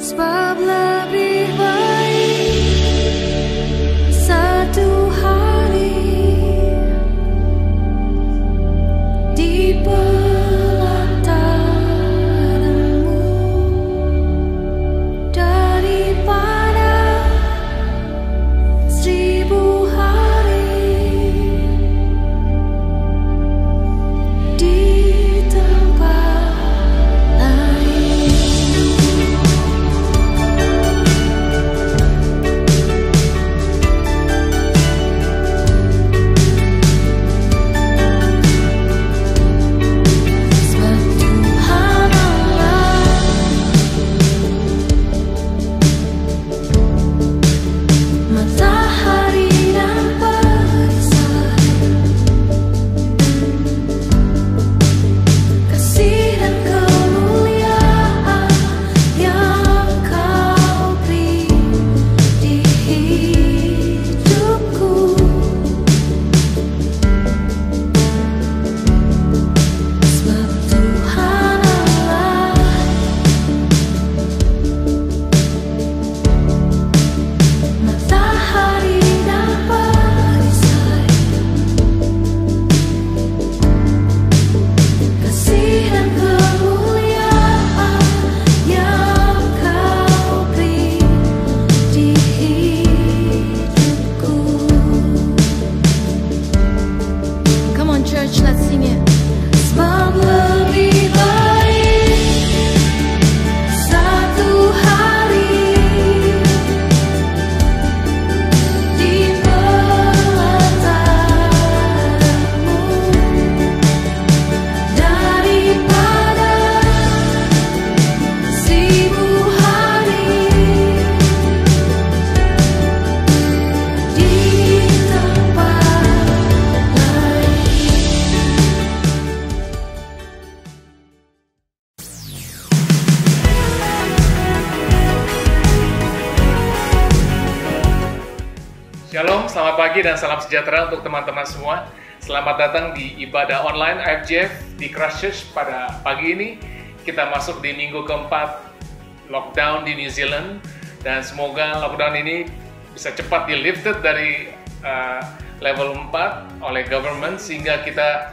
Sebab lebih baik satu hari di pelataranmu daripada 1000 hari di tempat lain. Shalom, selamat pagi dan salam sejahtera untuk teman-teman semua. Selamat datang di ibadah online IFJF di Christchurch pada pagi ini. Kita masuk di minggu keempat lockdown di New Zealand, dan semoga lockdown ini bisa cepat di-lifted dari level 4 oleh government, sehingga kita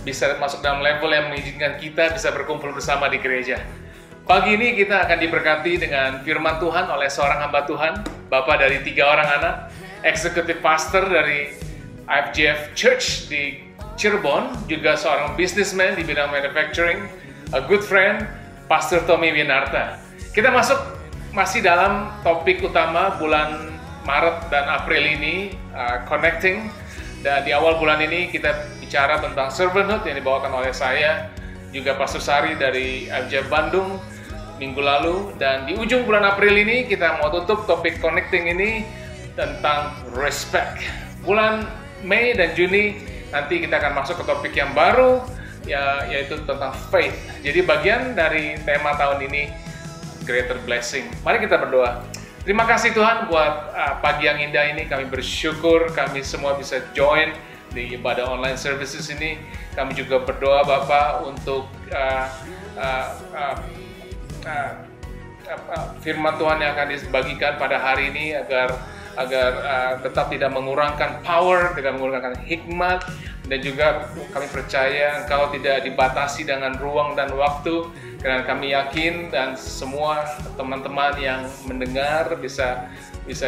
bisa masuk dalam level yang mengizinkan kita bisa berkumpul bersama di gereja. Pagi ini kita akan diberkati dengan firman Tuhan oleh seorang hamba Tuhan, Bapak dari 3 orang anak, Executive Pastor dari IFJF Church di Cirebon, juga seorang businessman di bidang manufacturing, a good friend, Pastor Tommy Winarta. Kita masih dalam topik utama bulan Maret dan April ini, connecting. Dan di awal bulan ini kita bicara tentang servanthood yang dibawakan oleh saya, juga Pastor Sari dari IFJF Bandung minggu lalu. Dan di ujung bulan April ini kita mau tutup topik connecting ini tentang respect. Bulan Mei dan Juni nanti kita akan masuk ke topik yang baru, yaitu tentang faith. Jadi bagian dari tema tahun ini, greater blessing. Mari kita berdoa. Terima kasih Tuhan buat pagi yang indah ini. Kami bersyukur kami semua bisa join di ibadah online services ini. Kami juga berdoa Bapak untuk firman Tuhan yang akan dibagikan pada hari ini agar tetap tidak mengurangkan power, tidak mengurangkan hikmat, dan juga kami percaya Engkau tidak dibatasi dengan ruang dan waktu, karena kami yakin dan semua teman-teman yang mendengar bisa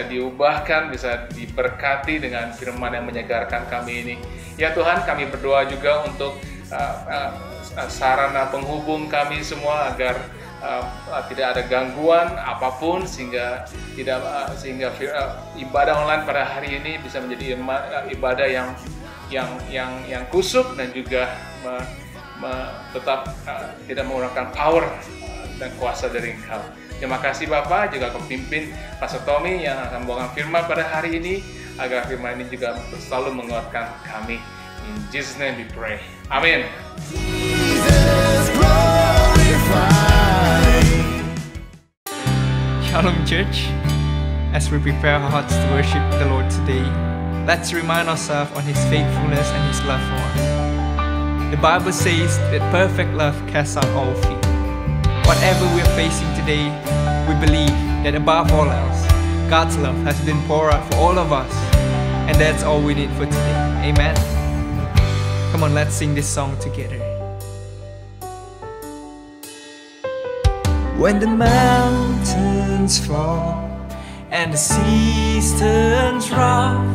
diubahkan, bisa diberkati dengan firman yang menyegarkan kami ini. Ya Tuhan, kami berdoa juga untuk sarana penghubung kami semua agar tidak ada gangguan apapun, sehingga ibadah online pada hari ini bisa menjadi ibadah yang kusuk dan juga tetap tidak menggunakan power dan kuasa dari Engkau. Terima kasih Bapak, juga Kau pimpin Pastor Tommy yang akan membawakan firman pada hari ini, agar firman ini juga selalu menguatkan kami. In Jesus' name we pray. Amin. Shalom Church, as we prepare our hearts to worship the Lord today, let's remind ourselves on His faithfulness and His love for us. The Bible says that perfect love casts out all fear. Whatever we're facing today, we believe that above all else, God's love has been poured out for all of us, and that's all we need for today. Amen. Come on, let's sing this song together. When the mountains fall and the seas turn rough,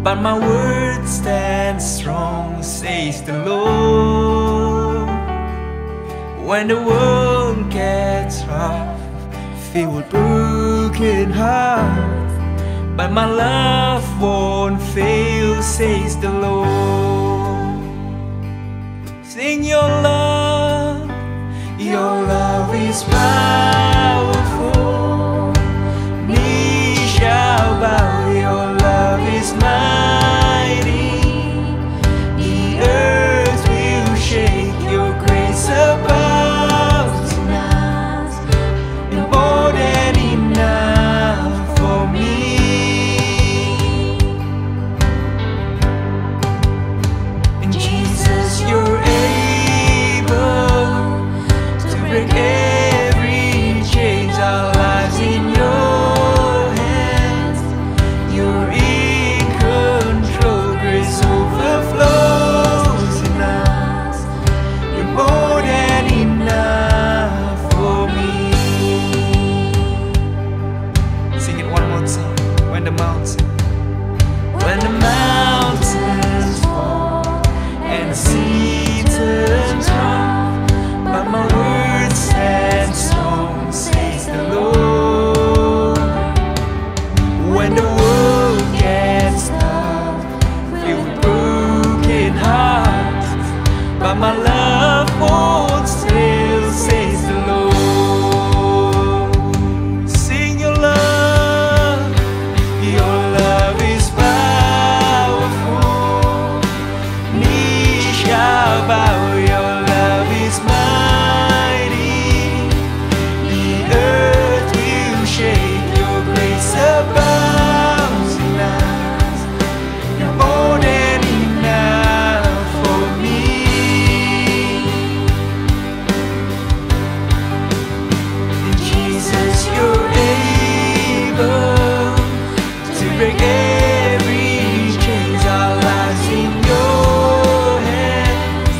but my word stands strong, says the Lord. When the world gets rough, filled with broken heart, but my love won't fail, says the Lord. Sing your love is powerful. Knee shall bow, your love is mighty. The earth will shake, your grace abounds in us, and more than enough for me. And Jesus, you're able to break every chain, our lives in your hands. You're in control, grace overflows in us. You're more than enough for me. Sing it one more time. When the mountains fall and the sea turns rough, but my word stands strong, says the Lord. When the world gets tough, filled with broken hearts, but my love won't fail, says the Lord. Sing your love is powerful. Knee shall bow, your love is mighty. The earth will shake, your grace abounds in us. You're more than enough for me. And Jesus, you're able to break every chain, our lives in your hands.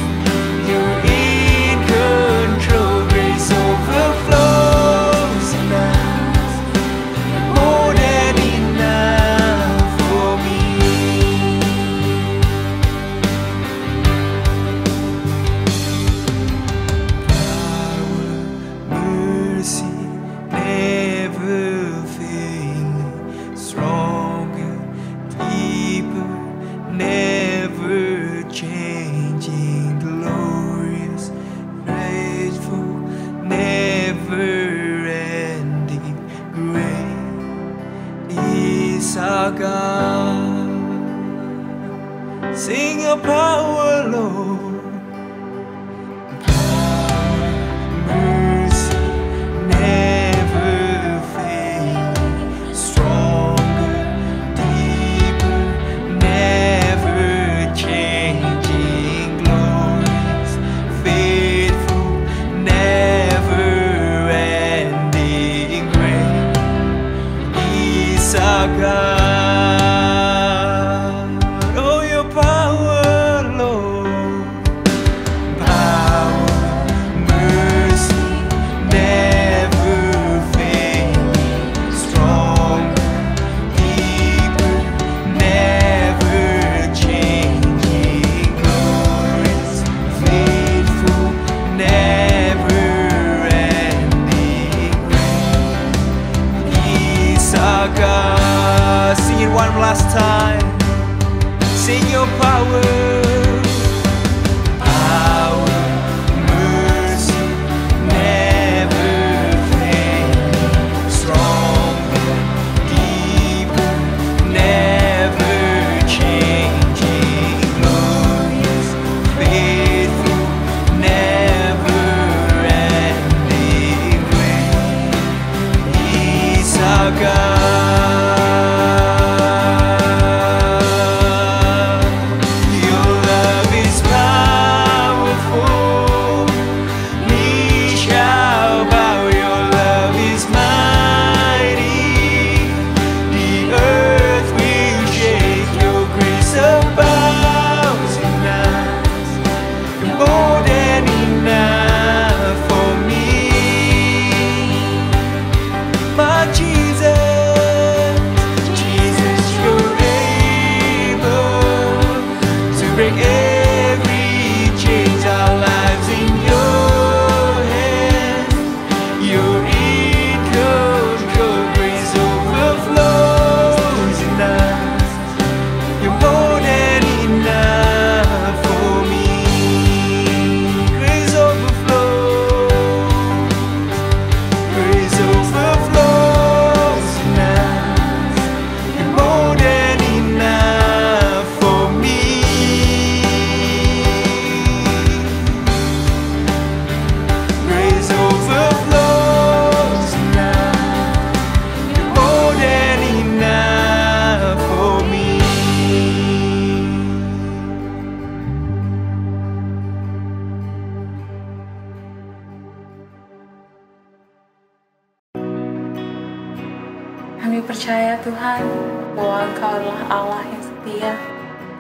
Kami percaya Tuhan bahwa Engkau adalah Allah yang setia.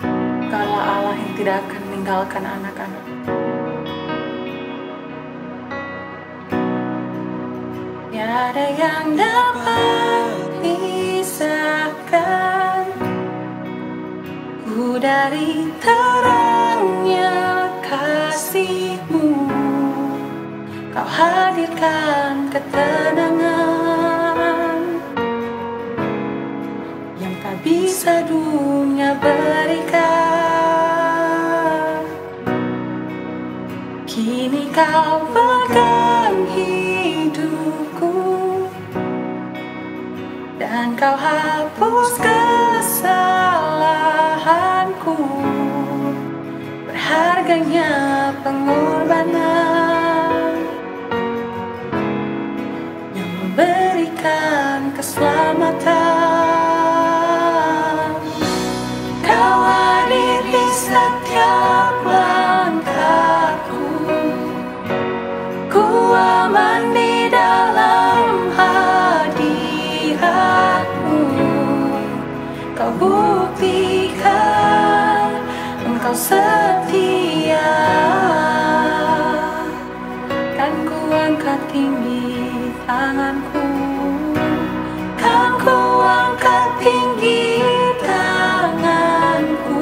Engkau adalah Allah yang tidak akan meninggalkan anak-anak. Tiada yang dapat pisahkan ku dari terangnya kasih-Mu. Kau hadirkan ketenangan yang tak bisa dunia berikan. Kini Kau pegang hidupku dan Kau hapus kesalahanku. Berharganya pengorbanan yang memberikan keselamatan. Kau hadir di setiap langkahku. Ku aman di dalam hadirat-Mu. Kau buktikan Engkau setia. Kan ku angkat tinggi tanganku, kan ku angkat tinggi tanganku,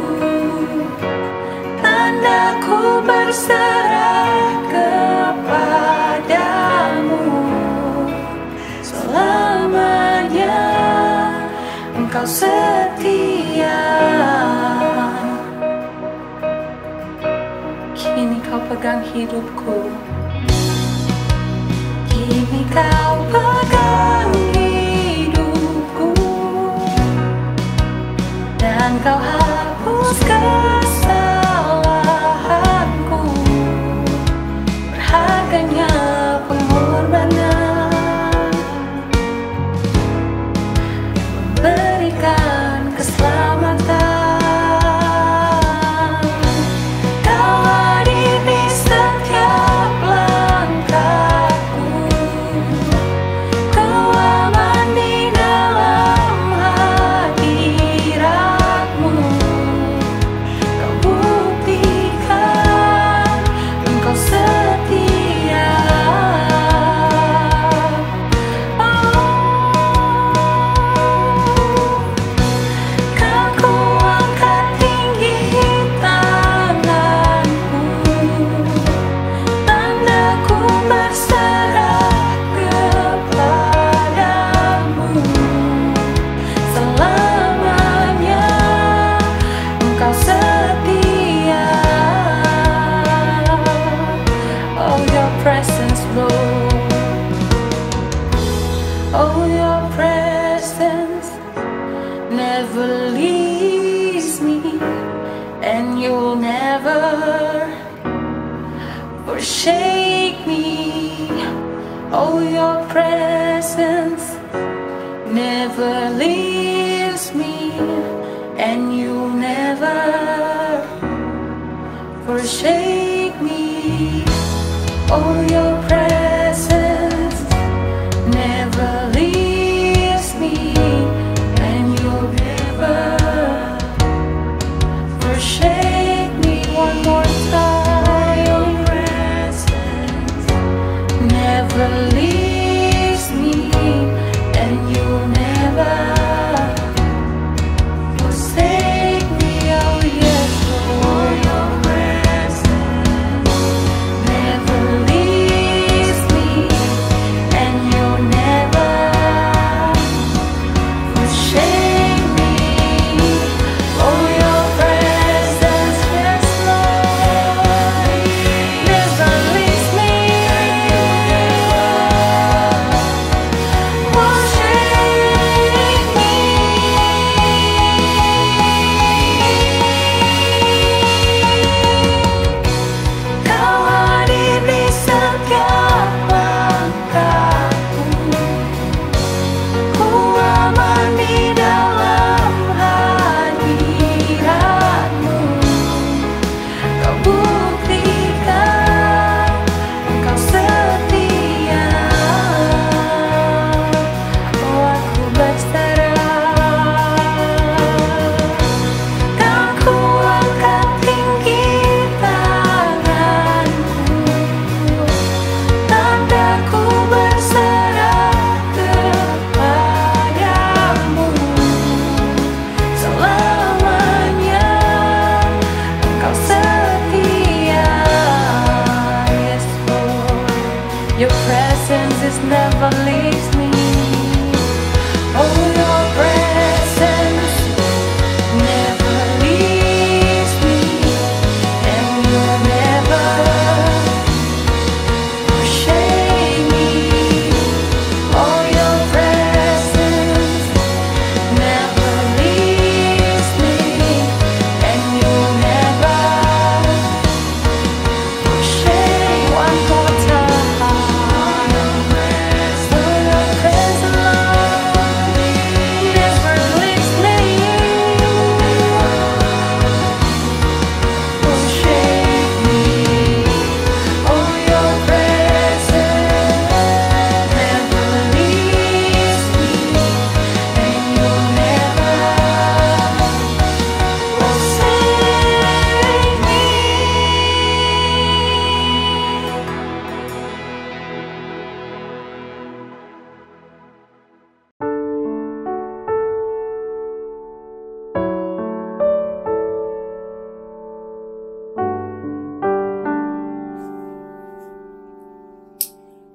tandaku berserah kepadamu. Selamanya Engkau setia. Kini Kau pegang hidupku, kini Kau pegang hidupku, dan Kau hapus kesalahanku. Berharganya pengorbanan yang memberikan keselamatan. Oh, your presence never leaves me, and you'll never forsake me. Oh, your presence never leaves me, and you'll never forsake me. Oh, your presence never leaves me, and you'll never forsake me. One more time, your presence never leaves me, and you'll never forsake me. Oh yes, Lord, your presence never leaves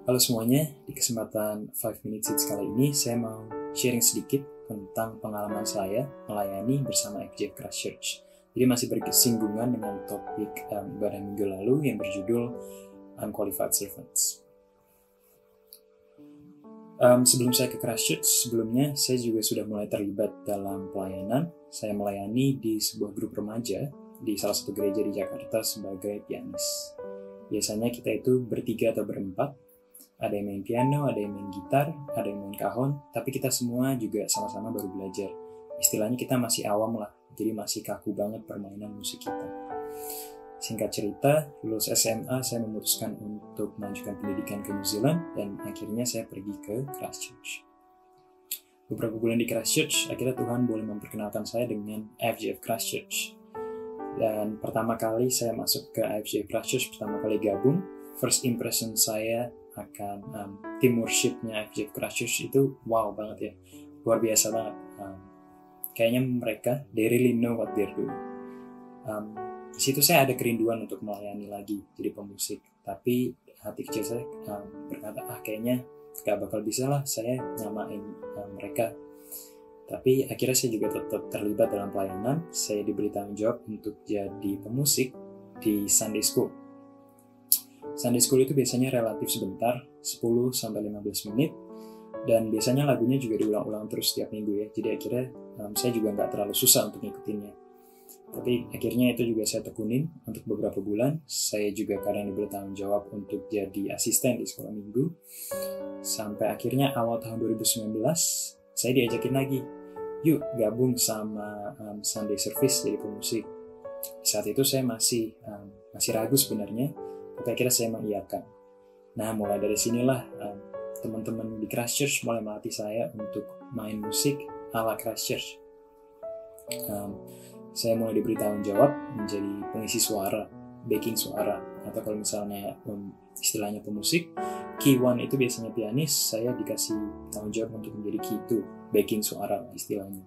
Halo semuanya, di kesempatan 5 Minutes Hits kali ini saya mau sharing sedikit tentang pengalaman saya melayani bersama FGF Christchurch. Jadi masih bersinggungan dengan topik ibadah minggu lalu yang berjudul Unqualified Servants. Sebelum saya ke Christchurch, sebelumnya saya juga sudah mulai terlibat dalam pelayanan. Saya melayani di sebuah grup remaja di salah satu gereja di Jakarta sebagai pianis. Biasanya kita itu bertiga atau berempat. Ada yang main piano, ada yang main gitar, ada yang main kahon, tapi kita semua juga sama-sama baru belajar. Istilahnya kita masih awam lah, jadi masih kaku banget permainan musik kita. Singkat cerita, lulus SMA saya memutuskan untuk melanjutkan pendidikan ke New Zealand dan akhirnya saya pergi ke Christchurch. Beberapa bulan di Christchurch, akhirnya Tuhan boleh memperkenalkan saya dengan FGF Christchurch. Dan pertama kali saya masuk ke FGF Christchurch, pertama kali gabung, first impression saya akan tim worship-nya FGF Christchurch itu wow banget ya, luar biasa banget. Kayaknya mereka, they really know what they're doing. Di situ saya ada kerinduan untuk melayani lagi jadi pemusik, tapi hati kecil saya berkata, kayaknya gak bakal bisa lah saya nyamain mereka. Tapi akhirnya saya juga tetap terlibat dalam pelayanan. Saya diberi tanggung jawab untuk jadi pemusik di Sunday School. Sunday School itu biasanya relatif sebentar, 10-15 menit, dan biasanya lagunya juga diulang-ulang terus setiap minggu ya. Jadi akhirnya saya juga nggak terlalu susah untuk ngikutinnya. Tapi akhirnya itu juga saya tekunin untuk beberapa bulan. Saya juga kadang diberi tanggung jawab untuk jadi asisten di sekolah minggu. Sampai akhirnya awal tahun 2019, saya diajakin lagi, yuk gabung sama Sunday Service jadi pemusik. Saat itu saya masih ragu sebenarnya, tapi akhirnya saya mengiyakan. Nah, mulai dari sinilah teman-teman di Christchurch mulai melatih saya untuk main musik ala Christchurch. Saya mulai diberi tanggung jawab menjadi pengisi suara, backing suara, atau kalau misalnya istilahnya pemusik, key 1 itu biasanya pianis, saya dikasih tanggung jawab untuk menjadi key 2, backing suara istilahnya.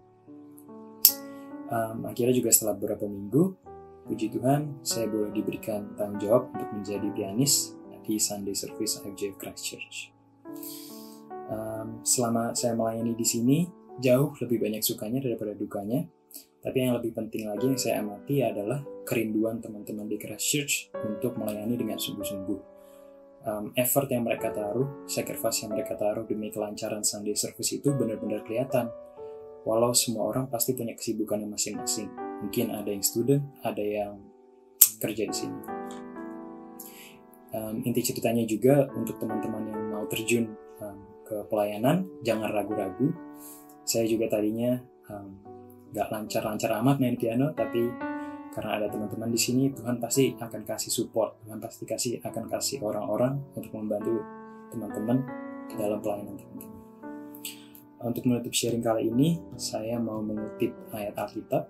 Akhirnya juga setelah beberapa minggu, puji Tuhan, saya boleh diberikan tanggung jawab untuk menjadi pianis di Sunday Service FGF Christchurch. Selama saya melayani di sini, jauh lebih banyak sukanya daripada dukanya. Tapi yang lebih penting lagi yang saya amati adalah kerinduan teman-teman di Christchurch untuk melayani dengan sungguh-sungguh. Effort yang mereka taruh, sacrifice yang mereka taruh demi kelancaran Sunday Service itu benar-benar kelihatan. Walau semua orang pasti punya kesibukannya masing-masing. Mungkin ada yang student, ada yang kerja di sini. Inti ceritanya juga untuk teman-teman yang mau terjun ke pelayanan, jangan ragu-ragu. Saya juga tadinya gak lancar-lancar amat main piano, tapi karena ada teman-teman di sini, Tuhan pasti akan kasih support. Tuhan pasti akan kasih orang-orang untuk membantu teman-teman dalam pelayanan teman-teman. Untuk menutup sharing kali ini, saya mau mengutip ayat Alkitab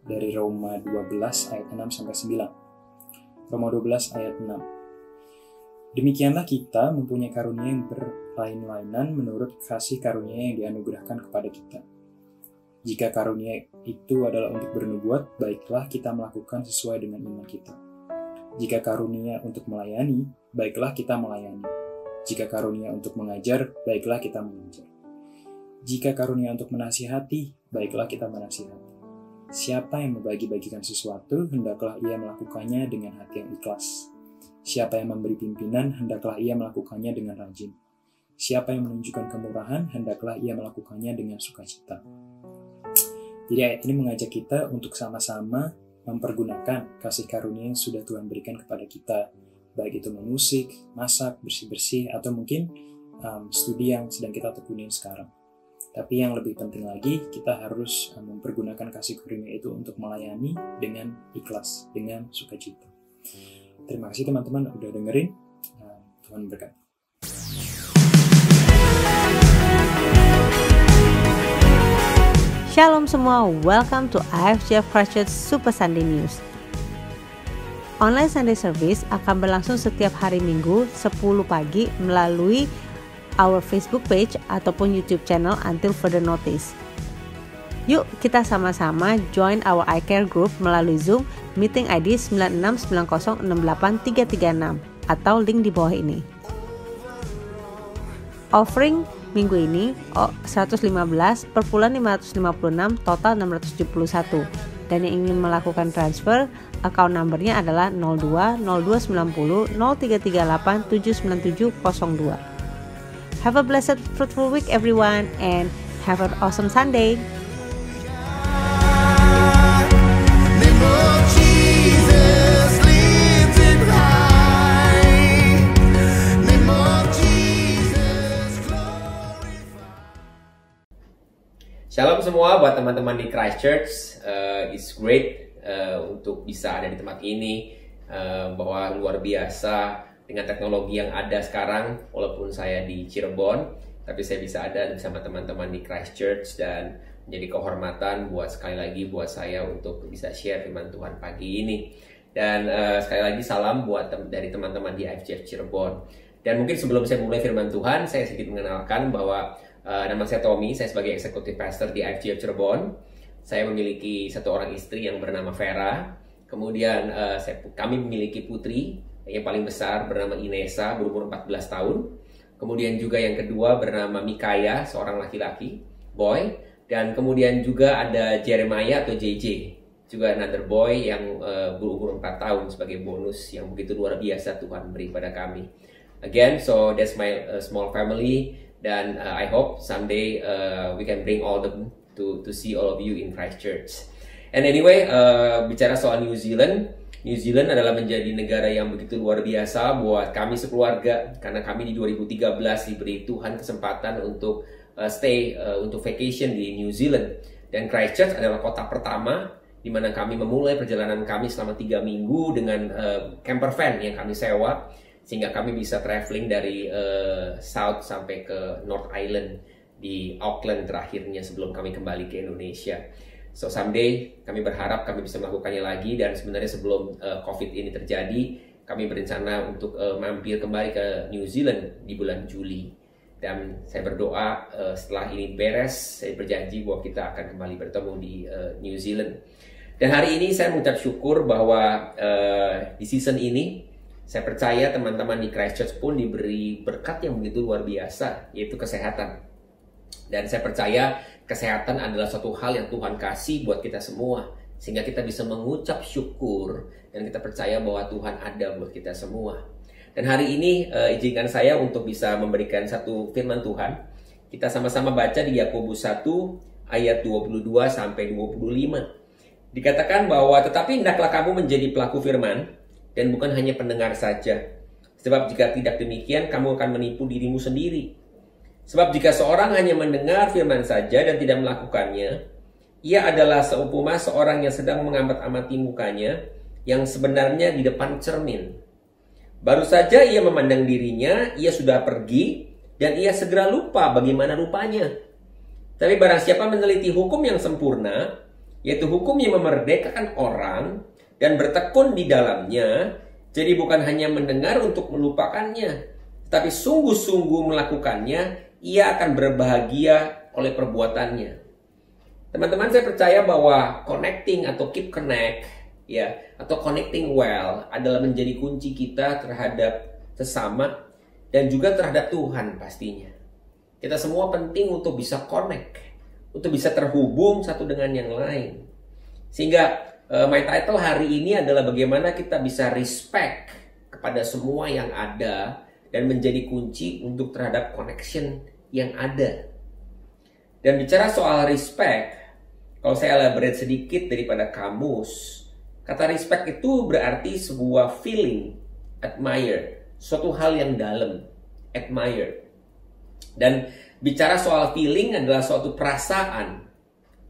dari Roma 12 ayat 6-9. Roma 12 ayat 6. Demikianlah kita mempunyai karunia yang berlain-lainan menurut kasih karunia yang dianugerahkan kepada kita. Jika karunia itu adalah untuk bernubuat, baiklah kita melakukan sesuai dengan iman kita. Jika karunia untuk melayani, baiklah kita melayani. Jika karunia untuk mengajar, baiklah kita mengajar. Jika karunia untuk menasihati, baiklah kita menasihati. Siapa yang membagi-bagikan sesuatu, hendaklah ia melakukannya dengan hati yang ikhlas. Siapa yang memberi pimpinan, hendaklah ia melakukannya dengan rajin. Siapa yang menunjukkan kemurahan, hendaklah ia melakukannya dengan sukacita. Jadi ayat ini mengajak kita untuk sama-sama mempergunakan kasih karunia yang sudah Tuhan berikan kepada kita. Baik itu memusik, masak, bersih-bersih, atau mungkin studi yang sedang kita tekunin sekarang. Tapi yang lebih penting lagi, kita harus mempergunakan kasih karunia itu untuk melayani dengan ikhlas, dengan sukacita. Terima kasih teman-teman udah dengerin. Tuhan berkati. Shalom semua, welcome to FGF Christchurch Super Sunday News. Online Sunday Service akan berlangsung setiap hari Minggu 10 pagi melalui our Facebook page ataupun YouTube channel until further notice. Yuk kita sama-sama join our iCare group melalui Zoom meeting ID 9690683336 atau link di bawah ini. offering minggu ini 115 per bulan 556, total 671. Dan yang ingin melakukan transfer, account numbernya adalah 02 0290 0338 79702. Have a blessed fruitful week everyone, and have an awesome Sunday. Name of Jesus lifted high. Name of Jesus glorified. Shalom semua buat teman-teman di Christchurch. It's great untuk bisa ada di tempat ini, bahwa luar biasa dengan teknologi yang ada sekarang. Walaupun saya di Cirebon, tapi saya bisa ada bersama teman-teman di Christchurch, dan menjadi kehormatan buat sekali lagi buat saya untuk bisa share firman Tuhan pagi ini. Dan sekali lagi salam buat dari teman-teman di IFJF Cirebon. Dan mungkin sebelum saya mulai firman Tuhan, saya sedikit mengenalkan bahwa nama saya Tommy, saya sebagai eksekutif pastor di IFJF Cirebon. Saya memiliki satu orang istri yang bernama Vera. Kemudian kami memiliki putri yang paling besar bernama Inesa, berumur 14 tahun. Kemudian juga yang kedua bernama Mikaya, seorang laki-laki, boy. Dan kemudian juga ada Jeremiah atau JJ, juga another boy yang berumur 4 tahun, sebagai bonus yang begitu luar biasa Tuhan beri pada kami. Again, so that's my small family. Dan I hope someday we can bring all them to see all of you in Christchurch. And anyway, bicara soal New Zealand adalah menjadi negara yang begitu luar biasa buat kami sekeluarga, karena kami di 2013 diberi Tuhan kesempatan untuk stay untuk vacation di New Zealand. Dan Christchurch adalah kota pertama di mana kami memulai perjalanan kami selama 3 minggu dengan camper van yang kami sewa, sehingga kami bisa traveling dari South sampai ke North Island di Auckland terakhirnya sebelum kami kembali ke Indonesia. So someday kami berharap kami bisa melakukannya lagi, dan sebenarnya sebelum COVID ini terjadi, kami berencana untuk mampir kembali ke New Zealand di bulan Juli. Dan saya berdoa setelah ini beres, saya berjanji bahwa kita akan kembali bertemu di New Zealand. Dan hari ini saya mengucap syukur bahwa di season ini saya percaya teman-teman di Christchurch pun diberi berkat yang begitu luar biasa, yaitu kesehatan. Dan saya percaya kesehatan adalah suatu hal yang Tuhan kasih buat kita semua, sehingga kita bisa mengucap syukur dan kita percaya bahwa Tuhan ada buat kita semua. Dan hari ini izinkan saya untuk bisa memberikan satu firman Tuhan. Kita sama-sama baca di Yakobus 1 ayat 22 sampai 25. Dikatakan bahwa tetapi hendaklah kamu menjadi pelaku firman dan bukan hanya pendengar saja. Sebab jika tidak demikian, kamu akan menipu dirimu sendiri. Sebab jika seorang hanya mendengar firman saja dan tidak melakukannya, ia adalah seumpama seorang yang sedang mengamati mukanya yang sebenarnya di depan cermin. Baru saja ia memandang dirinya, ia sudah pergi, dan ia segera lupa bagaimana rupanya. Tapi barang siapa meneliti hukum yang sempurna, yaitu hukum yang memerdekakan orang, dan bertekun di dalamnya, jadi bukan hanya mendengar untuk melupakannya, tetapi sungguh-sungguh melakukannya, ia akan berbahagia oleh perbuatannya. Teman-teman, saya percaya bahwa connecting atau keep connect, ya, atau connecting well adalah menjadi kunci kita terhadap sesama dan juga terhadap Tuhan pastinya. Kita semua penting untuk bisa connect, untuk bisa terhubung satu dengan yang lain. Sehingga my title hari ini adalah bagaimana kita bisa respect kepada semua yang ada dan menjadi kunci untuk terhadap connection yang ada. Dan bicara soal respect, kalau saya elaborate sedikit daripada kamus, kata respect itu berarti sebuah feeling, admire, suatu hal yang dalam, admire. Dan bicara soal feeling adalah suatu perasaan.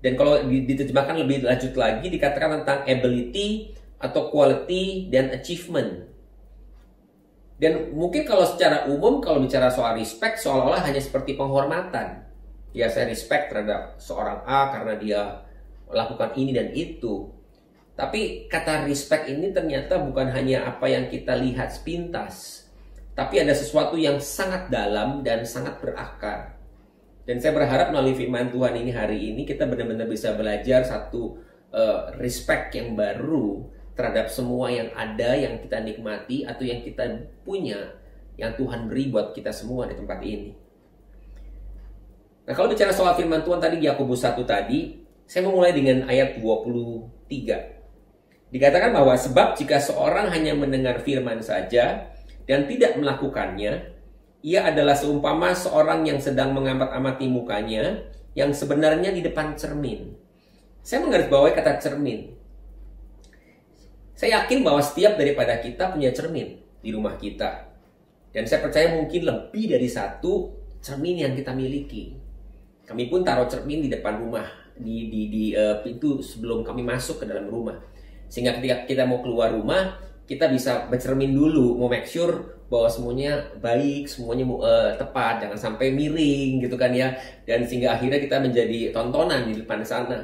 Dan kalau diterjemahkan lebih lanjut lagi, dikatakan tentang ability atau quality dan achievement. Dan mungkin kalau secara umum, kalau bicara soal respect, seolah-olah hanya seperti penghormatan. Ya, saya respect terhadap seorang A karena dia melakukan ini dan itu. Tapi kata respect ini ternyata bukan hanya apa yang kita lihat sepintas, tapi ada sesuatu yang sangat dalam dan sangat berakar. Dan saya berharap melalui firman Tuhan ini hari ini kita benar-benar bisa belajar satu respect yang baru terhadap semua yang ada, yang kita nikmati atau yang kita punya, yang Tuhan beri buat kita semua di tempat ini. Nah, kalau bicara soal firman Tuhan tadi di Yakobus 1 tadi, saya memulai dengan ayat 23. Dikatakan bahwa sebab jika seorang hanya mendengar firman saja dan tidak melakukannya, ia adalah seumpama seorang yang sedang mengamati mukanya yang sebenarnya di depan cermin. Saya menggarisbawahi kata cermin. Saya yakin bahwa setiap daripada kita punya cermin di rumah kita. Dan saya percaya mungkin lebih dari satu cermin yang kita miliki. Kami pun taruh cermin di depan rumah, di pintu sebelum kami masuk ke dalam rumah. Sehingga ketika kita mau keluar rumah, kita bisa bercermin dulu, mau make sure bahwa semuanya baik, semuanya tepat, jangan sampai miring gitu kan ya. Dan sehingga akhirnya kita menjadi tontonan di depan sana,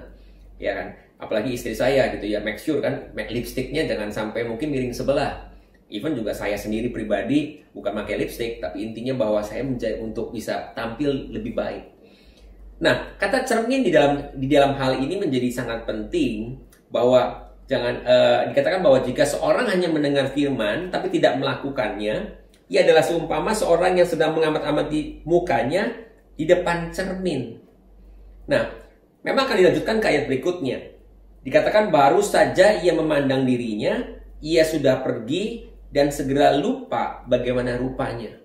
ya kan. Apalagi istri saya gitu ya, make sure kan lipstiknya jangan sampai mungkin miring sebelah. Even juga saya sendiri pribadi bukan pakai lipstik, tapi intinya bahwa saya menjadi untuk bisa tampil lebih baik. Nah, kata cermin di dalam hal ini menjadi sangat penting, bahwa dikatakan bahwa jika seorang hanya mendengar firman tapi tidak melakukannya, ia adalah seumpama seorang yang sedang mengamati mukanya di depan cermin. Nah, memang akan dilanjutkan ke ayat berikutnya. Dikatakan baru saja ia memandang dirinya, ia sudah pergi dan segera lupa bagaimana rupanya.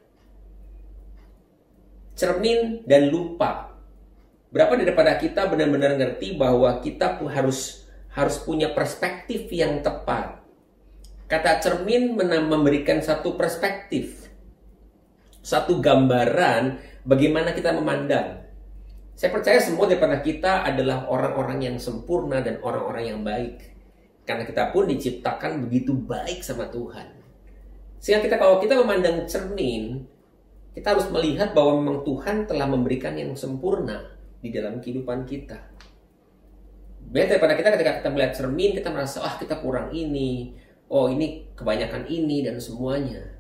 Cermin dan lupa. Berapa daripada kita benar-benar ngerti bahwa kita harus punya perspektif yang tepat. Kata cermin memberikan satu perspektif, satu gambaran bagaimana kita memandang. Saya percaya semua daripada kita adalah orang-orang yang sempurna dan orang-orang yang baik. Karena kita pun diciptakan begitu baik sama Tuhan. Sehingga kalau kita memandang cermin, kita harus melihat bahwa memang Tuhan telah memberikan yang sempurna di dalam kehidupan kita. Beda daripada kita ketika kita melihat cermin, kita merasa, kita kurang ini, ini kebanyakan ini, dan semuanya.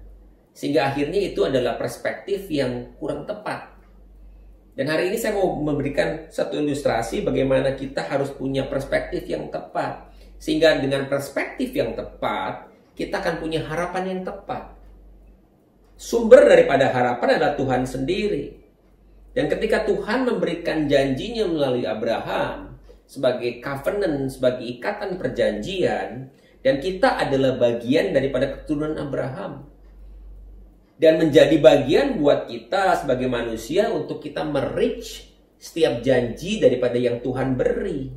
Sehingga akhirnya itu adalah perspektif yang kurang tepat. Dan hari ini saya mau memberikan satu ilustrasi bagaimana kita harus punya perspektif yang tepat. Sehingga dengan perspektif yang tepat, kita akan punya harapan yang tepat. Sumber daripada harapan adalah Tuhan sendiri. Dan ketika Tuhan memberikan janjinya melalui Abraham sebagai covenant, sebagai ikatan perjanjian, dan kita adalah bagian daripada keturunan Abraham. Dan menjadi bagian buat kita sebagai manusia untuk kita merich setiap janji daripada yang Tuhan beri.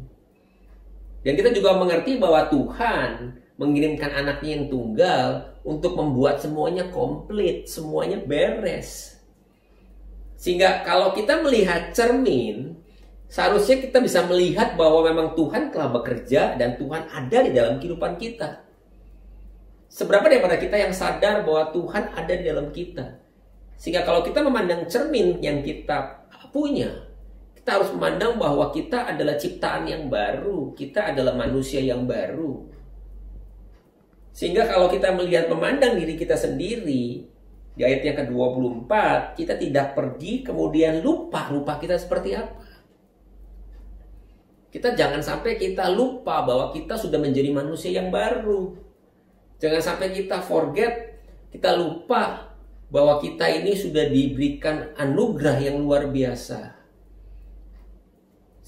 Dan kita juga mengerti bahwa Tuhan mengirimkan anaknya yang tunggal untuk membuat semuanya komplit, semuanya beres. Sehingga kalau kita melihat cermin, seharusnya kita bisa melihat bahwa memang Tuhan telah bekerja dan Tuhan ada di dalam kehidupan kita. Seberapa daripada kita yang sadar bahwa Tuhan ada di dalam kita. Sehingga kalau kita memandang cermin yang kita punya, kita harus memandang bahwa kita adalah ciptaan yang baru. Kita adalah manusia yang baru. Sehingga kalau kita memandang diri kita sendiri, di ayat yang ke-24, kita tidak pergi kemudian lupa kita seperti apa. Kita jangan sampai kita lupa bahwa kita sudah menjadi manusia yang baru. Jangan sampai kita forget, kita lupa bahwa kita ini sudah diberikan anugerah yang luar biasa.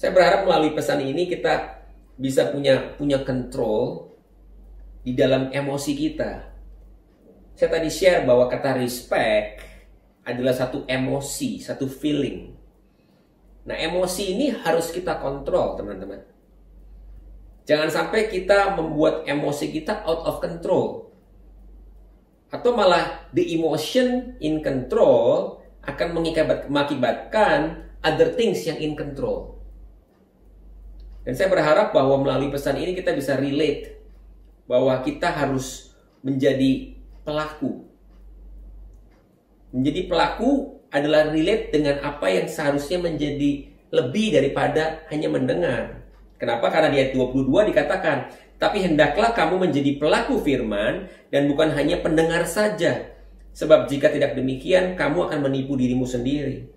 Saya berharap melalui pesan ini kita bisa punya control di dalam emosi kita. Saya tadi share bahwa kata respect adalah satu emosi, satu feeling. Nah, emosi ini harus kita kontrol, teman-teman. Jangan sampai kita membuat emosi kita out of control. Atau malah the emotion in control akan mengakibatkan other things yang in control. Dan saya berharap bahwa melalui pesan ini kita bisa relate bahwa kita harus menjadi pelaku. Menjadi pelaku adalah relate dengan apa yang seharusnya menjadi lebih daripada hanya mendengar. Kenapa? Karena di ayat 22 dikatakan, tapi hendaklah kamu menjadi pelaku firman dan bukan hanya pendengar saja. Sebab jika tidak demikian, kamu akan menipu dirimu sendiri.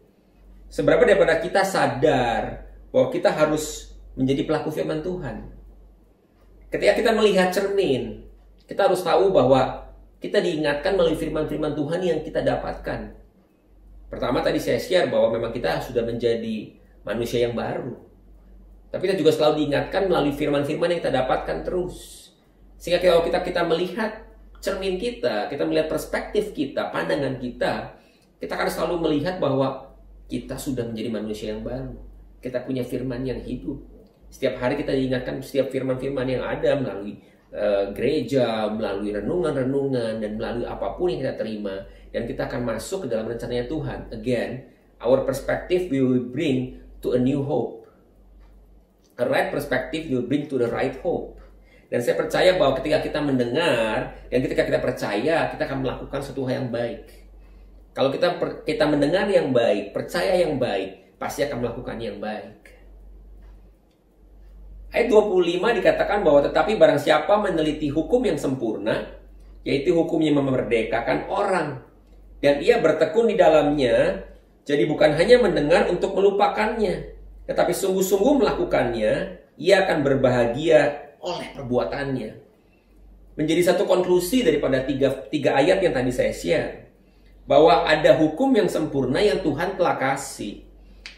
Seberapa daripada kita sadar bahwa kita harus menjadi pelaku firman Tuhan. Ketika kita melihat cermin, kita harus tahu bahwa kita diingatkan melalui firman-firman Tuhan yang kita dapatkan. Pertama tadi saya share bahwa memang kita sudah menjadi manusia yang baru. Tapi kita juga selalu diingatkan melalui firman-firman yang kita dapatkan terus. Sehingga kalau kita melihat cermin kita melihat perspektif kita, pandangan kita akan selalu melihat bahwa kita sudah menjadi manusia yang baru. Kita punya firman yang hidup. Setiap hari kita diingatkan setiap firman-firman yang ada melalui gereja, melalui renungan-renungan, dan melalui apapun yang kita terima. Dan kita akan masuk ke dalam rencananya Tuhan. Again, our perspective will bring to a new hope. A right perspective will bring to the right hope. Dan saya percaya bahwa ketika kita mendengar dan ketika kita percaya, kita akan melakukan suatu hal yang baik. Kalau kita mendengar yang baik, percaya yang baik, pasti akan melakukan yang baik. Ayat 25 dikatakan bahwa tetapi barang siapa meneliti hukum yang sempurna, yaitu hukum yang memerdekakan orang, dan ia bertekun di dalamnya, jadi bukan hanya mendengar untuk melupakannya, tetapi sungguh-sungguh melakukannya, ia akan berbahagia oleh perbuatannya. Menjadi satu konklusi daripada tiga ayat yang tadi saya share, bahwa ada hukum yang sempurna yang Tuhan telah kasih,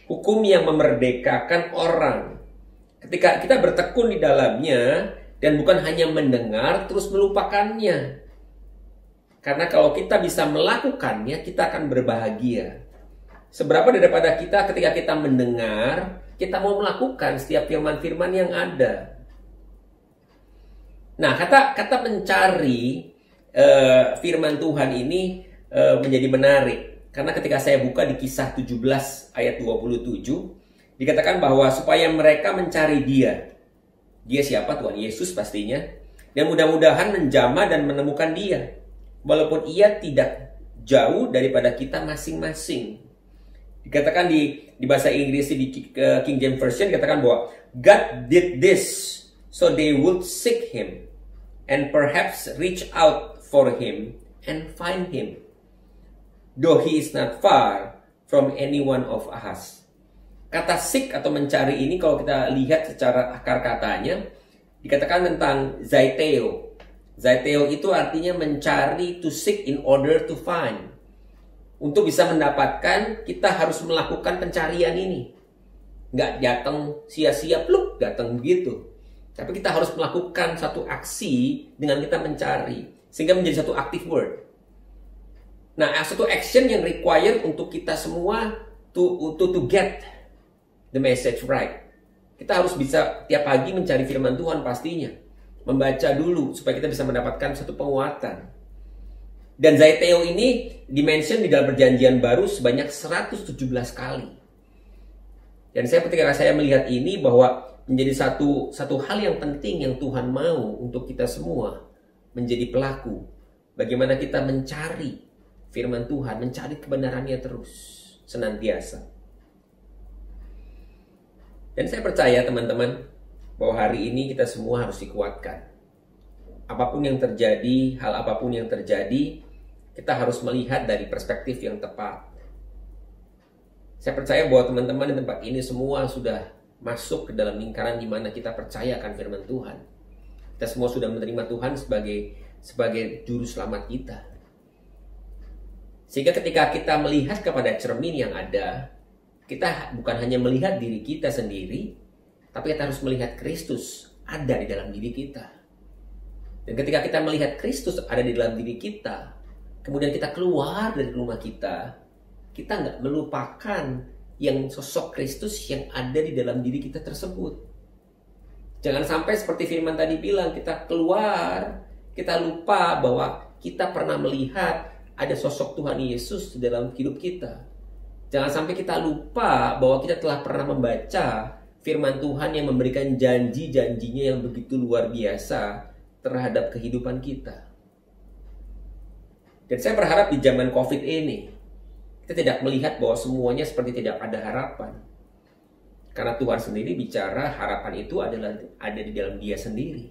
hukum yang memerdekakan orang. Ketika kita bertekun di dalamnya, dan bukan hanya mendengar terus melupakannya. Karena kalau kita bisa melakukannya, kita akan berbahagia. Seberapa daripada kita ketika kita mendengar, kita mau melakukan setiap firman-firman yang ada. Nah, kata mencari firman Tuhan ini menjadi menarik. Karena ketika saya buka di Kisah 17 ayat 27, dikatakan bahwa supaya mereka mencari Dia. Dia siapa? Tuhan Yesus pastinya. Dan mudah-mudahan menjamah dan menemukan Dia. Walaupun Ia tidak jauh daripada kita masing-masing. Dikatakan di bahasa Inggris di King James Version dikatakan bahwa God did this so they would seek Him and perhaps reach out for Him and find Him, though He is not far from any one of us. Kata seek atau mencari ini kalau kita lihat secara akar katanya dikatakan tentang zaiteo. Zaiteo itu artinya mencari, to seek in order to find. Untuk bisa mendapatkan, kita harus melakukan pencarian ini. Nggak datang sia-sia, pluk, datang begitu. Tapi kita harus melakukan satu aksi dengan kita mencari. Sehingga menjadi satu active word. Nah, satu action yang required untuk kita semua to get the message right. Kita harus bisa tiap pagi mencari firman Tuhan pastinya. Membaca dulu supaya kita bisa mendapatkan satu penguatan. Dan zaiteo ini dimention di dalam perjanjian baru sebanyak 117 kali. Dan ketika saya melihat ini bahwa menjadi satu hal yang penting yang Tuhan mau untuk kita semua menjadi pelaku. Bagaimana kita mencari firman Tuhan, mencari kebenarannya terus, senantiasa. Dan saya percaya teman-teman bahwa hari ini kita semua harus dikuatkan. Apapun yang terjadi, hal apapun yang terjadi, kita harus melihat dari perspektif yang tepat. Saya percaya bahwa teman-teman di tempat ini semua sudah masuk ke dalam lingkaran di mana kita percaya akan firman Tuhan. Kita semua sudah menerima Tuhan sebagai juru selamat kita. Sehingga ketika kita melihat kepada cermin yang ada, kita bukan hanya melihat diri kita sendiri, tapi kita harus melihat Kristus ada di dalam diri kita. Dan ketika kita melihat Kristus ada di dalam diri kita, kemudian kita keluar dari rumah kita nggak melupakan yang sosok Kristus yang ada di dalam diri kita tersebut. Jangan sampai seperti firman tadi bilang, kita keluar, kita lupa bahwa kita pernah melihat ada sosok Tuhan Yesus di dalam hidup kita. Jangan sampai kita lupa bahwa kita telah pernah membaca firman Tuhan yang memberikan janji-janjinya yang begitu luar biasa terhadap kehidupan kita. Dan saya berharap di zaman COVID ini, kita tidak melihat bahwa semuanya seperti tidak ada harapan. Karena Tuhan sendiri bicara harapan itu adalah ada di dalam Dia sendiri.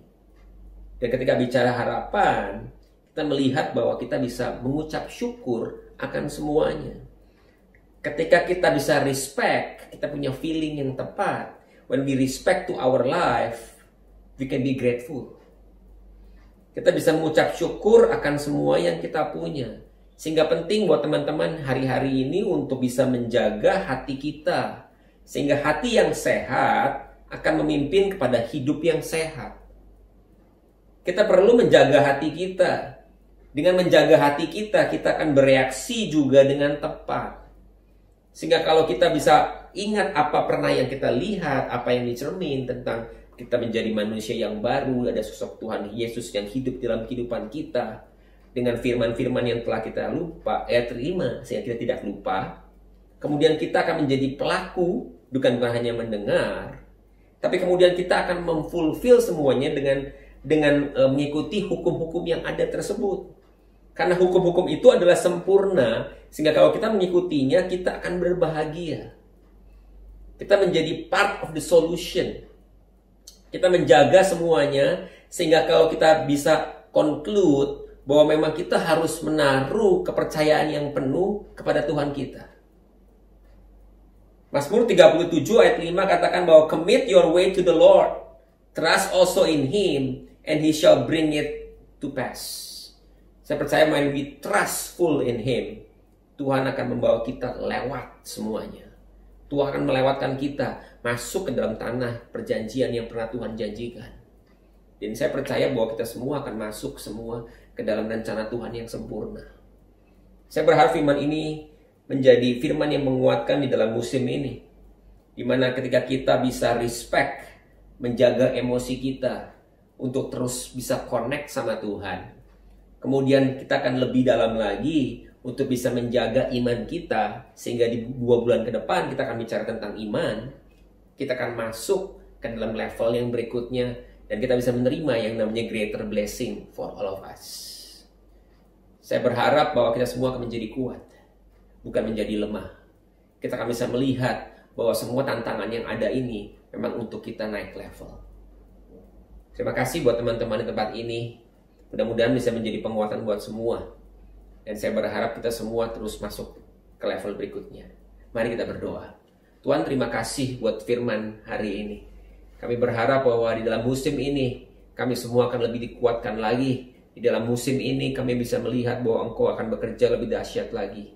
Dan ketika bicara harapan, kita melihat bahwa kita bisa mengucap syukur akan semuanya. Ketika kita bisa respect, kita punya feeling yang tepat. When we respect to our life, we can be grateful. Kita bisa mengucap syukur akan semua yang kita punya. Sehingga penting buat teman-teman hari-hari ini untuk bisa menjaga hati kita. Sehingga hati yang sehat akan memimpin kepada hidup yang sehat. Kita perlu menjaga hati kita. Dengan menjaga hati kita, kita akan bereaksi juga dengan tepat. Sehingga kalau kita bisa ingat apa pernah yang kita lihat, apa yang dicermin tentang kita menjadi manusia yang baru, ada sosok Tuhan Yesus yang hidup dalam kehidupan kita. Dengan firman-firman yang telah kita terima, sehingga kita tidak lupa. Kemudian kita akan menjadi pelaku, bukan hanya mendengar, tapi kemudian kita akan memfulfill semuanya dengan mengikuti hukum-hukum yang ada tersebut. Karena hukum-hukum itu adalah sempurna, sehingga kalau kita mengikutinya, kita akan berbahagia. Kita menjadi part of the solution. Kita menjaga semuanya, sehingga kalau kita bisa conclude bahwa memang kita harus menaruh kepercayaan yang penuh kepada Tuhan kita. Mazmur 37 ayat 5 katakan bahwa commit your way to the Lord, trust also in Him, and He shall bring it to pass. Saya percaya when we trustful in Him, Tuhan akan membawa kita lewat semuanya. Tuhan akan melewatkan kita masuk ke dalam tanah perjanjian yang pernah Tuhan janjikan. Dan saya percaya bahwa kita semua akan masuk semua ke dalam rencana Tuhan yang sempurna. Saya berharap firman ini menjadi firman yang menguatkan di dalam musim ini. Di mana ketika kita bisa respect, menjaga emosi kita untuk terus bisa connect sama Tuhan. Kemudian kita akan lebih dalam lagi untuk bisa menjaga iman kita. Sehingga di 2 bulan ke depan kita akan bicara tentang iman. Kita akan masuk ke dalam level yang berikutnya. Dan kita bisa menerima yang namanya greater blessing for all of us. Saya berharap bahwa kita semua akan menjadi kuat, bukan menjadi lemah. Kita akan bisa melihat bahwa semua tantangan yang ada ini memang untuk kita naik level. Terima kasih buat teman-teman di tempat ini. Mudah-mudahan bisa menjadi penguatan buat semua. Dan saya berharap kita semua terus masuk ke level berikutnya. Mari kita berdoa. Tuhan, terima kasih buat firman hari ini. Kami berharap bahwa di dalam musim ini kami semua akan lebih dikuatkan lagi. Di dalam musim ini kami bisa melihat bahwa Engkau akan bekerja lebih dahsyat lagi.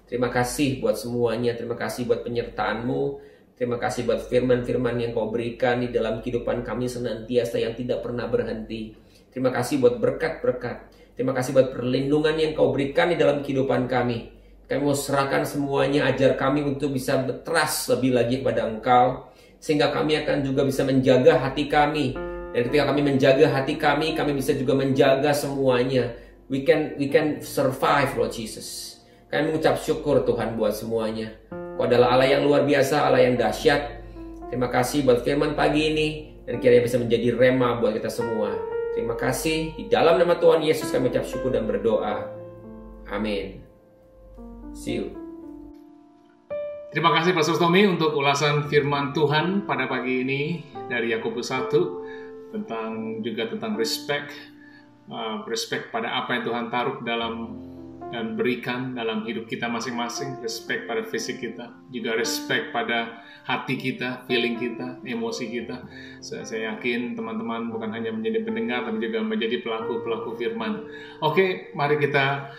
Terima kasih buat semuanya. Terima kasih buat penyertaan-Mu. Terima kasih buat firman-firman yang Kau berikan di dalam kehidupan kami senantiasa yang tidak pernah berhenti. Terima kasih buat berkat-berkat. Terima kasih buat perlindungan yang Kau berikan di dalam kehidupan kami. Kami mau serahkan semuanya, ajar kami untuk bisa trust lebih lagi kepada Engkau. Sehingga kami akan juga bisa menjaga hati kami. Dan ketika kami menjaga hati kami bisa juga menjaga semuanya. We can survive, Lord Jesus. Kami mengucap syukur Tuhan buat semuanya. Kau adalah Allah yang luar biasa, Allah yang dahsyat. Terima kasih buat firman pagi ini. Dan kiranya bisa menjadi rema buat kita semua. Terima kasih. Di dalam nama Tuhan Yesus kami mengucap syukur dan berdoa. Amin. See you. Terima kasih Pastor Tommy untuk ulasan firman Tuhan pada pagi ini dari Yakobus 1 tentang respect pada apa yang Tuhan taruh dalam dan berikan dalam hidup kita masing-masing, respect pada fisik kita, juga respect pada hati kita, feeling kita, emosi kita. Saya yakin teman-teman bukan hanya menjadi pendengar, tapi juga menjadi pelaku-pelaku firman. Oke, mari kita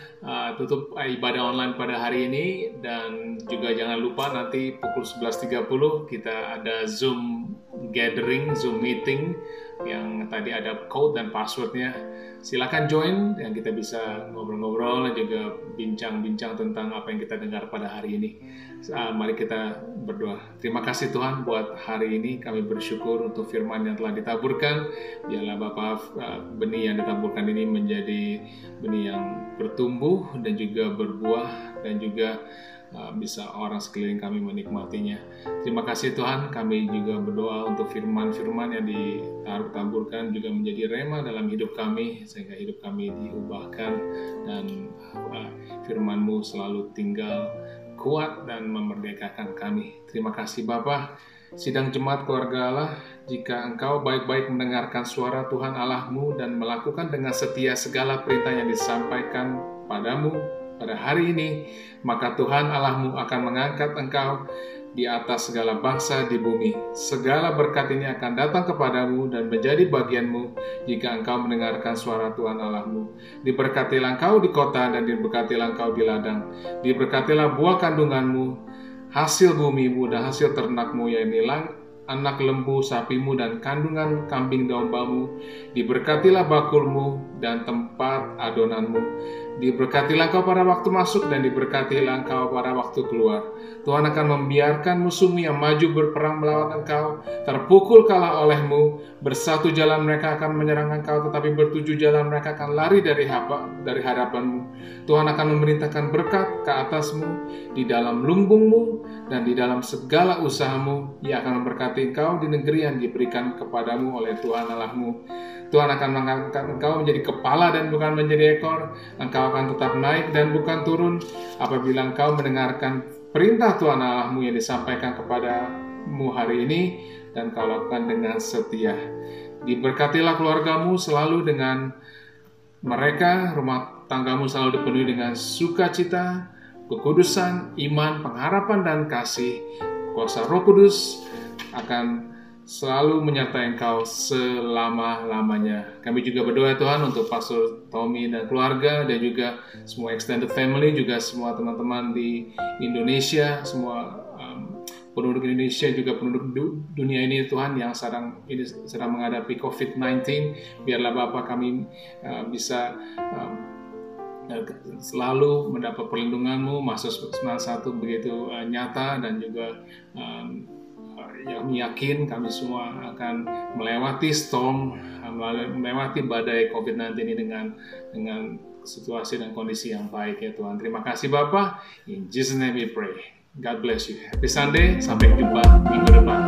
tutup ibadah online pada hari ini, dan juga jangan lupa nanti pukul 11.30 kita ada Zoom gathering, Zoom meeting, yang tadi ada code dan passwordnya. Silakan join dan kita bisa ngobrol-ngobrol dan juga bincang-bincang tentang apa yang kita dengar pada hari ini. Mari kita berdoa. Terima kasih Tuhan buat hari ini. Kami bersyukur untuk firman yang telah ditaburkan. Biarlah Bapa, benih yang ditaburkan ini menjadi benih yang bertumbuh dan juga berbuah, dan juga bisa orang sekeliling kami menikmatinya. Terima kasih Tuhan. Kami juga berdoa untuk firman-firman yang ditaburkan juga menjadi rema dalam hidup kami, sehingga hidup kami diubahkan dan firman-Mu selalu tinggal kuat dan memerdekakan kami. Terima kasih Bapa. Sidang Jemaat Keluarga Allah, jika Engkau baik-baik mendengarkan suara Tuhan Allah-Mu dan melakukan dengan setia segala perintah yang disampaikan padamu pada hari ini, maka Tuhan Allah-Mu akan mengangkat engkau di atas segala bangsa di bumi. Segala berkat ini akan datang kepadamu dan menjadi bagianmu jika engkau mendengarkan suara Tuhan Allahmu. Diberkatilah engkau di kota dan diberkatilah engkau di ladang. Diberkatilah buah kandunganmu, hasil bumimu dan hasil ternakmu, yaitu anak lembu sapimu dan kandungan kambing dombamu. Diberkatilah bakulmu dan tempat adonanmu. Diberkatilah engkau pada waktu masuk dan diberkatilah engkau pada waktu keluar. Tuhan akan membiarkan musuhmu yang maju berperang melawan engkau terpukul kalah olehmu. Bersatu jalan mereka akan menyerang engkau, tetapi bertujuh jalan mereka akan lari dari hadapanmu. Tuhan akan memerintahkan berkat ke atasmu di dalam lumbungmu dan di dalam segala usahamu. Ia akan memberkati engkau di negeri yang diberikan kepadamu oleh Tuhan Allahmu. Tuhan akan mengangkat engkau menjadi kepala dan bukan menjadi ekor. Engkau akan tetap naik dan bukan turun apabila engkau mendengarkan perintah Tuhan Allahmu yang disampaikan kepadamu hari ini dan kau lakukan dengan setia. Diberkatilah keluargamu selalu dengan mereka, rumah tanggamu selalu dipenuhi dengan sukacita, kekudusan, iman, pengharapan, dan kasih. Kuasa Roh Kudus akan selalu menyertai engkau selama-lamanya. Kami juga berdoa Tuhan untuk Pastor Tommy dan keluarga, dan juga semua extended family, juga semua teman-teman di Indonesia, semua penduduk Indonesia, juga penduduk dunia ini Tuhan yang sedang menghadapi COVID-19. Biarlah Bapa kami bisa selalu mendapat perlindungan-Mu, masuk 91 begitu nyata, dan juga yang yakin kami semua akan melewati storm, melewati badai COVID-19 ini dengan situasi dan kondisi yang baik ya Tuhan. Terima kasih Bapak. In Jesus' name we pray. God bless you. Happy Sunday. Sampai jumpa minggu depan.